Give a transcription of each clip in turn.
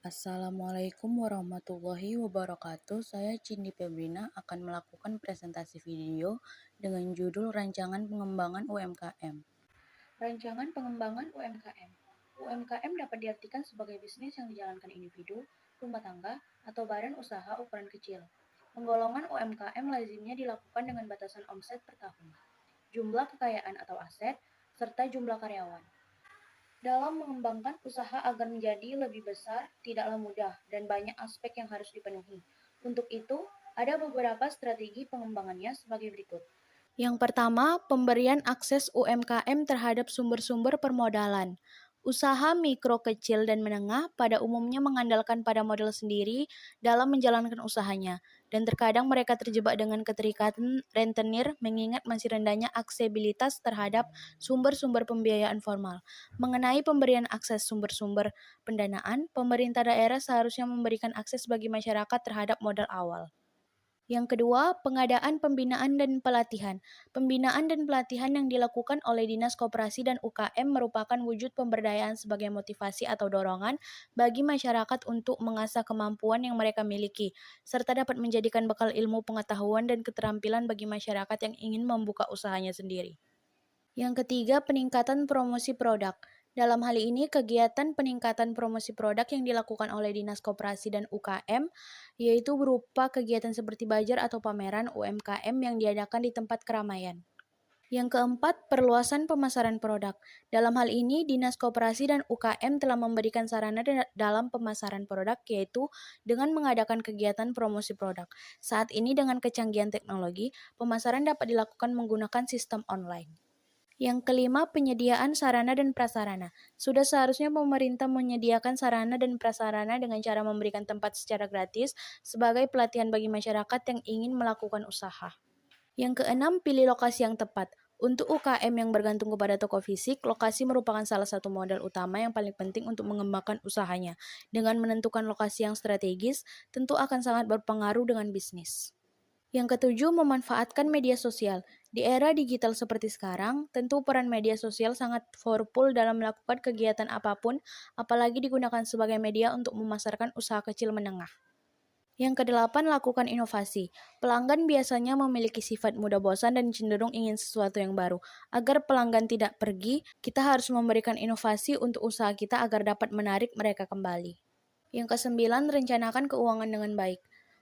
Assalamualaikum warahmatullahi wabarakatuh. Saya Cindy Febrina akan melakukan presentasi video dengan judul Rancangan Pengembangan UMKM. Rancangan Pengembangan UMKM. UMKM dapat diartikan sebagai bisnis yang dijalankan individu, rumah tangga, atau badan usaha ukuran kecil. Penggolongan UMKM lazimnya dilakukan dengan batasan omset per tahun, jumlah kekayaan atau aset, serta jumlah karyawan. Dalam mengembangkan usaha agar menjadi lebih besar tidaklah mudah dan banyak aspek yang harus dipenuhi. Untuk itu, ada beberapa strategi pengembangannya sebagai berikut. Yang pertama, pemberian akses UMKM terhadap sumber-sumber permodalan. Usaha mikro, kecil, dan menengah pada umumnya mengandalkan pada modal sendiri dalam menjalankan usahanya, dan terkadang mereka terjebak dengan keterikatan rentenir mengingat masih rendahnya aksesibilitas terhadap sumber-sumber pembiayaan formal. Mengenai pemberian akses sumber-sumber pendanaan, pemerintah daerah seharusnya memberikan akses bagi masyarakat terhadap modal awal. Yang kedua, pengadaan pembinaan dan pelatihan. Pembinaan dan pelatihan yang dilakukan oleh Dinas Koperasi dan UKM merupakan wujud pemberdayaan sebagai motivasi atau dorongan bagi masyarakat untuk mengasah kemampuan yang mereka miliki, serta dapat menjadikan bekal ilmu pengetahuan dan keterampilan bagi masyarakat yang ingin membuka usahanya sendiri. Yang ketiga, peningkatan promosi produk. Dalam hal ini, kegiatan peningkatan promosi produk yang dilakukan oleh Dinas Koperasi dan UKM, yaitu berupa kegiatan seperti bazar atau pameran UMKM yang diadakan di tempat keramaian. Yang keempat, perluasan pemasaran produk. Dalam hal ini, Dinas Koperasi dan UKM telah memberikan sarana dalam pemasaran produk, yaitu dengan mengadakan kegiatan promosi produk. Saat ini, dengan kecanggihan teknologi, pemasaran dapat dilakukan menggunakan sistem online. Yang kelima, penyediaan sarana dan prasarana. Sudah seharusnya pemerintah menyediakan sarana dan prasarana dengan cara memberikan tempat secara gratis sebagai pelatihan bagi masyarakat yang ingin melakukan usaha. Yang keenam, pilih lokasi yang tepat. Untuk UKM yang bergantung kepada toko fisik, lokasi merupakan salah satu modal utama yang paling penting untuk mengembangkan usahanya. Dengan menentukan lokasi yang strategis, tentu akan sangat berpengaruh dengan bisnis. Yang ketujuh, memanfaatkan media sosial. Di era digital seperti sekarang, tentu peran media sosial sangat powerful dalam melakukan kegiatan apapun, apalagi digunakan sebagai media untuk memasarkan usaha kecil menengah. Yang kedelapan, lakukan inovasi. Pelanggan biasanya memiliki sifat mudah bosan dan cenderung ingin sesuatu yang baru. Agar pelanggan tidak pergi, kita harus memberikan inovasi untuk usaha kita agar dapat menarik mereka kembali. Yang kesembilan, rencanakan keuangan dengan baik.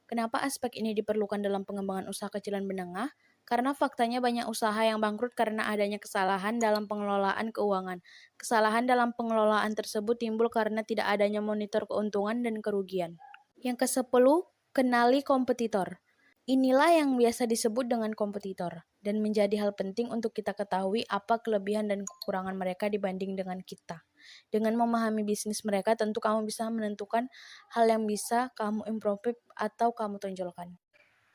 Kenapa aspek ini diperlukan dalam pengembangan usaha kecil dan menengah? Karena faktanya banyak usaha yang bangkrut karena adanya kesalahan dalam pengelolaan keuangan. Kesalahan dalam pengelolaan tersebut timbul karena tidak adanya monitor keuntungan dan kerugian. Yang kesepuluh, kenali kompetitor. Inilah yang biasa disebut dengan kompetitor, dan menjadi hal penting untuk kita ketahui apa kelebihan dan kekurangan mereka dibanding dengan kita. Dengan memahami bisnis mereka, tentu kamu bisa menentukan hal yang bisa kamu improve atau kamu tonjolkan.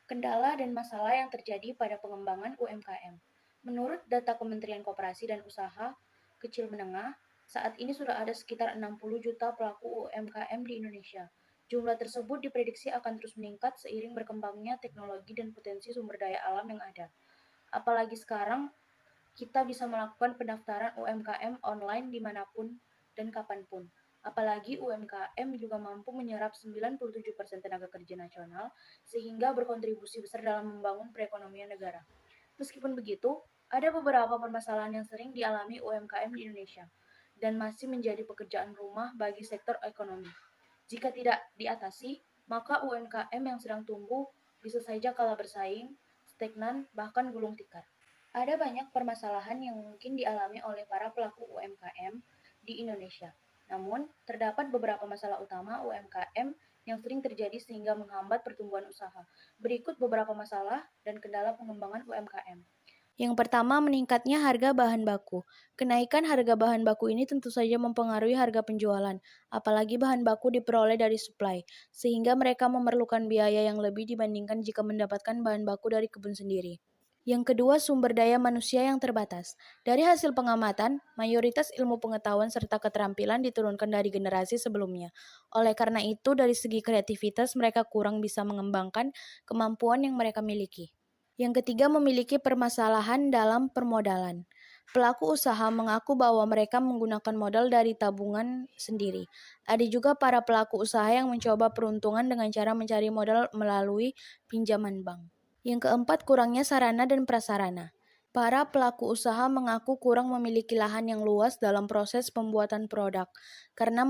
Kendala dan masalah yang terjadi pada pengembangan UMKM. Menurut data Kementerian Koperasi dan Usaha Kecil Menengah, saat ini sudah ada sekitar 60 juta pelaku UMKM di Indonesia. Jumlah tersebut diprediksi akan terus meningkat seiring berkembangnya teknologi dan potensi sumber daya alam yang ada. Apalagi sekarang, kita bisa melakukan pendaftaran UMKM online dimanapun dan kapanpun. Apalagi UMKM juga mampu menyerap 97% tenaga kerja nasional, sehingga berkontribusi besar dalam membangun perekonomian negara. Meskipun begitu, ada beberapa permasalahan yang sering dialami UMKM di Indonesia, dan masih menjadi pekerjaan rumah bagi sektor ekonomi. Jika tidak diatasi, maka UMKM yang sedang tumbuh bisa saja kalah bersaing, stagnan, bahkan gulung tikar. Ada banyak permasalahan yang mungkin dialami oleh para pelaku UMKM di Indonesia. Namun, terdapat beberapa masalah utama UMKM yang sering terjadi sehingga menghambat pertumbuhan usaha. Berikut beberapa masalah dan kendala pengembangan UMKM. Yang pertama, meningkatnya harga bahan baku. Kenaikan harga bahan baku ini tentu saja mempengaruhi harga penjualan, apalagi bahan baku diperoleh dari suplai, sehingga mereka memerlukan biaya yang lebih dibandingkan jika mendapatkan bahan baku dari kebun sendiri. Yang kedua, sumber daya manusia yang terbatas. Dari hasil pengamatan, mayoritas ilmu pengetahuan serta keterampilan diturunkan dari generasi sebelumnya. Oleh karena itu, dari segi kreativitas mereka kurang bisa mengembangkan kemampuan yang mereka miliki. Yang ketiga, memiliki permasalahan dalam permodalan. Pelaku usaha mengaku bahwa mereka menggunakan modal dari tabungan sendiri. Ada juga para pelaku usaha yang mencoba peruntungan dengan cara mencari modal melalui pinjaman bank. Yang keempat, kurangnya sarana dan prasarana. Para pelaku usaha mengaku kurang memiliki lahan yang luas dalam proses pembuatan produk, karena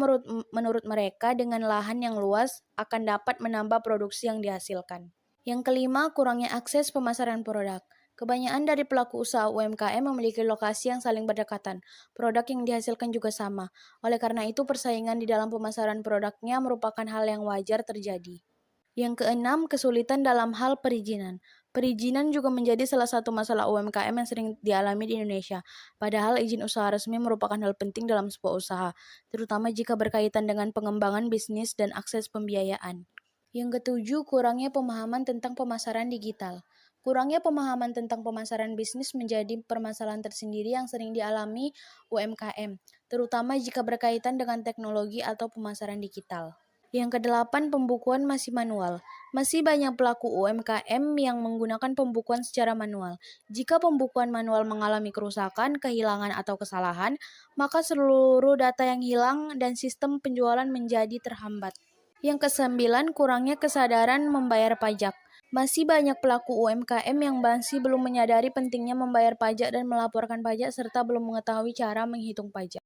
menurut mereka dengan lahan yang luas akan dapat menambah produksi yang dihasilkan. Yang kelima, kurangnya akses pemasaran produk. Kebanyakan dari pelaku usaha UMKM memiliki lokasi yang saling berdekatan. Produk yang dihasilkan juga sama. Oleh karena itu, persaingan di dalam pemasaran produknya merupakan hal yang wajar terjadi. Yang keenam, kesulitan dalam hal perizinan. Perizinan juga menjadi salah satu masalah UMKM yang sering dialami di Indonesia. Padahal izin usaha resmi merupakan hal penting dalam sebuah usaha, terutama jika berkaitan dengan pengembangan bisnis dan akses pembiayaan. Yang ketujuh, kurangnya pemahaman tentang pemasaran digital. Kurangnya pemahaman tentang pemasaran bisnis menjadi permasalahan tersendiri yang sering dialami UMKM, terutama jika berkaitan dengan teknologi atau pemasaran digital. Yang kedelapan, pembukuan masih manual. Masih banyak pelaku UMKM yang menggunakan pembukuan secara manual. Jika pembukuan manual mengalami kerusakan, kehilangan, atau kesalahan, maka seluruh data yang hilang dan sistem penjualan menjadi terhambat. Yang kesembilan, kurangnya kesadaran membayar pajak. Masih banyak pelaku UMKM yang masih belum menyadari pentingnya membayar pajak dan melaporkan pajak serta belum mengetahui cara menghitung pajak.